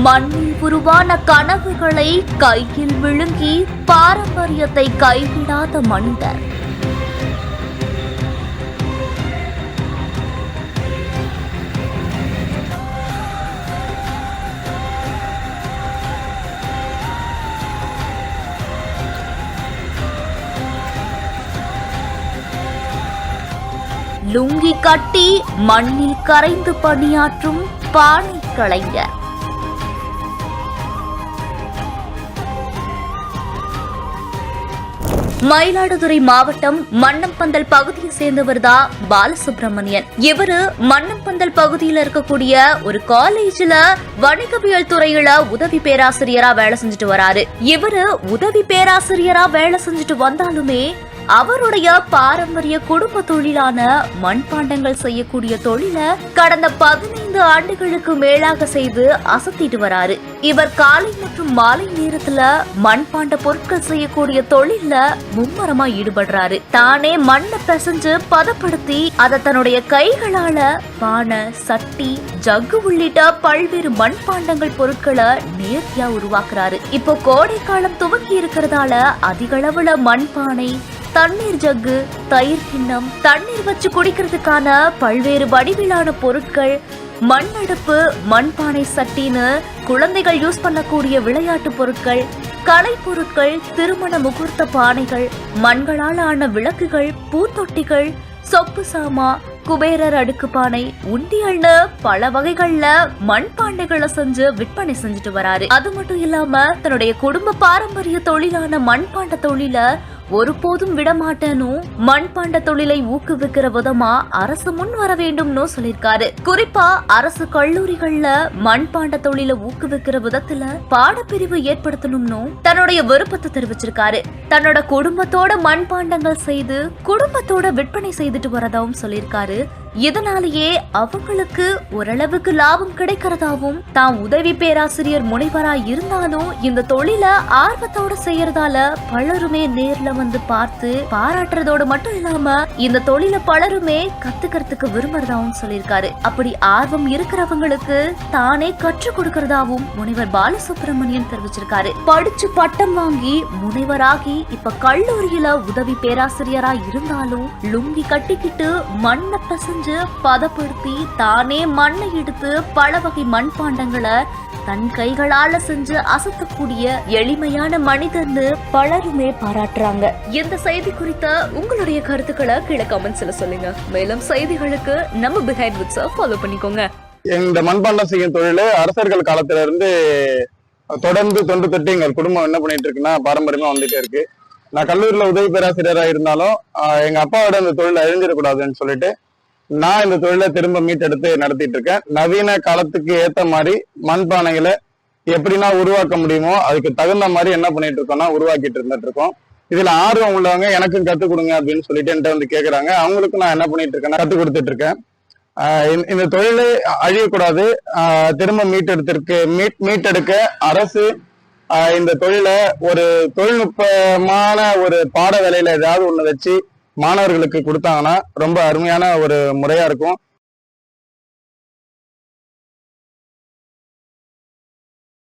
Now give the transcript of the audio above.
மண்ணில் உருவான கனவுகளை கையில் விழுங்கி பாரம்பரியத்தை கைவிடாத மனிதர். லுங்கி கட்டி மண்ணில் கரைந்து பணியாற்றும் பானை கலைஞர். மயிலாடுதுறை மாவட்டம் மன்னம்பந்தல் பகுதியை சேர்ந்தவர்தான் பாலசுப்ரமணியன். இவரு மன்னம்பந்தல் பகுதியில இருக்கக்கூடிய ஒரு காலேஜ்ல வணிகவியல் துறையில உதவி பேராசிரியரா வேலை செஞ்சுட்டு வராரு. இவரு உதவி பேராசிரியரா வேலை செஞ்சுட்டு வந்தாலுமே அவருடைய பாரம்பரிய குடும்ப தொழிலான மண்பாண்டங்கள் செய்யக்கூடிய தொழில கடந்த 15 ஆண்டுகளுக்கு மேலாக செய்து அசத்திட்டு வராரு. இவர் காலை மற்றும் மாலை நேரத்துல மண்பாண்ட பொருட்கள் செய்யக்கூடிய தொழில மும்மரமா ஈடுபடுறாரு. தானே மண்ணை பிசைஞ்சு பதப்படுத்தி அதை தன்னுடைய கைகளால பானை, சட்டி, ஜக்கு உள்ளிட்ட பல்வேறு மண்பாண்டங்கள் பொருட்களை நேர்த்தியா உருவாக்குறாரு. இப்போ கோடை காலம் துவங்கி இருக்கிறதால அதிக அளவுல மண்பானை, தண்ணீர் ஜக்கு, தயிர் கிண்ணம், தண்ணீர் வச்சு குடிக்கிறதுக்கான பல்வேறு வடிவிலான பொருட்கள், மண் அடுப்பு, மண்பானை சட்டின்னு குழந்தைகள் யூஸ் பண்ணக்கூடிய விளையாட்டு பொருட்கள், கலை பொருட்கள், திருமண முகூர்த்த பானைகள், மண்களால் ஆன விளக்குகள், பூத்தொட்டிகள், சொப்பு சாமா, குபேரர் அடுக்கு பானை, உண்டியல்னு பல வகைகள்ல மண்பாண்டைகளை செஞ்சு விற்பனை செஞ்சுட்டு வராரு. அது மட்டும் இல்லாம தன்னுடைய குடும்ப பாரம்பரிய தொழிலான மண்பாண்ட தொழில ஒருபோதும் விடமாட்டேன்னு மண்பாண்ட தொழிலை ஊக்குவிக்கிற விதமா அரசு முன் வர வேண்டும்னு சொல்லியிருக்காரு. குறிப்பா அரசு கல்லூரிகள்ல மண்பாண்ட தொழிலை ஊக்குவிக்கிற விதத்துல பாடப்பிரிவு ஏற்படுத்தணும்னு தன்னுடைய விருப்பத்தை தெரிவிச்சிருக்காரு. தன்னோட குடும்பத்தோட மண்பாண்டங்கள் செய்து குடும்பத்தோட விற்பனை செய்துட்டு வரதாவும் சொல்லியிருக்காரு. இதனாலேயே அவங்களுக்கு ஓரளவுக்கு லாபம் கிடைக்கிறதாவும், தான் உதவி பேராசிரியர் முனைவரா இருந்தாலும் இந்த தொழில ஆர்வத்தோட செய்யறதால பலருமே நேர்ல வந்து பார்த்து பாராட்டுறதோடு மட்டும் இல்லாம இந்த தொழில பலருமே கத்துக்கிறதுக்கு விரும்புறதாவும் சொல்லியிருக்காரு. அப்படி ஆர்வம் இருக்கிறவங்களுக்கு தானே கற்றுக் கொடுக்கறதாவும் முனைவர் பாலசுப்ரமணியன் தெரிவிச்சிருக்காரு. படிச்சு பட்டம் வாங்கி முனைவராகி இப்ப கல்லூரியில உதவி பேராசிரியரா இருந்தாலும் லுங்கி கட்டிக்கிட்டு மண்ணை பசஞ்சு பதப்படுத்தி தானே மண்ணை எடுத்து பல வகை மண்பாண்டங்களை தன் கைகளால செஞ்சு அசத்தக்கூடிய எளிமையான மனிதன்னு பலருமே பாராட்டுறாங்க. இந்த செய்தி குறித்த உங்களுடைய கருத்துக்களை கீழே கமெண்ட்ஸ்ல சொல்லுங்க. மேலும் செய்திகளுக்கு நம்ம பிஹைண்ட் விட்ஸை ஃபாலோ பண்ணிக்கோங்க. இந்த மண்பாண்டம் செய்யும் தொழில் அரசர்கள் காலத்துல இருந்து தொடர்ந்து தொன்று தொட்டு எங்கள் குடும்பம் என்ன பண்ணிட்டு இருக்குன்னா பாரம்பரியமா வந்துட்டே இருக்கு. நான் கல்லூரியில உதவி பேராசிரியராக இருந்தாலும் எங்க அப்பாவோட இந்த தொழில் அழிஞ்சிடக்கூடாதுன்னு சொல்லிட்டு நான் இந்த தொழிலை திரும்ப மீட்டெடுத்து நடத்திட்டு இருக்கேன். நவீன காலத்துக்கு ஏத்த மாதிரி மண்பானைகளை எப்படின்னா உருவாக்க முடியுமோ அதுக்கு தகுந்த மாதிரி என்ன பண்ணிட்டு இருக்கோம்னா உருவாக்கிட்டு இருந்துட்டு இருக்கோம். இதுல ஆர்வம் உள்ளவங்க எனக்கும் கத்துக் கொடுங்க அப்படின்னு சொல்லிட்டு என்கிட்ட வந்து கேட்கறாங்க. அவங்களுக்கும் நான் என்ன பண்ணிட்டு இருக்கேன்னா கத்துக் கொடுத்துட்டு இருக்கேன். இந்த தொழிலை அழியக்கூடாது, திரும்ப மீட்டெடுக்க அரசு இந்த தொழிலை ஒரு தொழில்நுட்பமான ஒரு பாட வேலையில ஏதாவது ஒண்ணு வச்சு மாணவர்களுக்கு கொடுத்தாங்கன்னா ரொம்ப அருமையான ஒரு முறையா இருக்கும்.